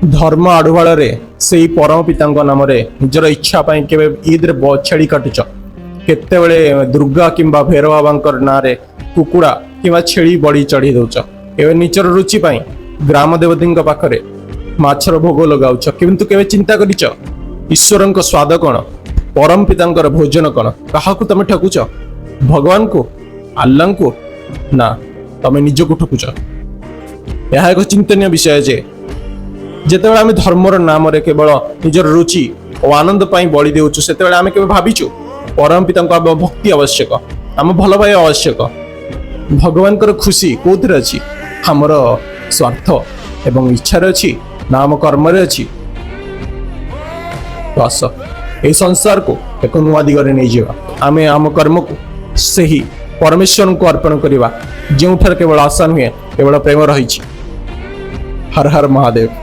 धर्म आडुवाଳରେ ସେଇ परम पिताଙ୍କ नामରେ ନିଜର इच्छा ପାଇଁ କେବେ ईद्रे छेड़ी काटुच केतेबेले दुर्गा किंबा भैरव बाबांकर नारे कुकुड़ा किंबा छेड़ी बड़ी चढ़ी दौच केवे निजर रुचि पाई ग्राम देवती पाखरे माछर भोग लगाउच किंतु केवे चिंता करिच ईश्वरंक स्वाद कौन परम पितांकर भोजन कौन काहाकू तमे ठकुच भगवान को अल्लाह को ना तमे निजको ठकुच यह एक चिंतनीय विषय जे जेतेबेले आमे धर्मर नाम रे केवल निजर रुचि और आनंद पाई बलि देउछु सेतेबेले आमे केबे भाबिचु परम पितांको आम भक्ति आवश्यक आम भल पाइबा आवश्यक भगवान खुशी कोथरे अछि हमर स्वार्थ एवं इच्छा अच्छी ना आम कर्म अच्छी बस ये संसार को एक नुआ दिगरे नहीं जावा आमे आम कर्म को सही परमेश्वर को अर्पण करवा जो केवल आशा नुहे केवल प्रेम रही हर हर महादेव।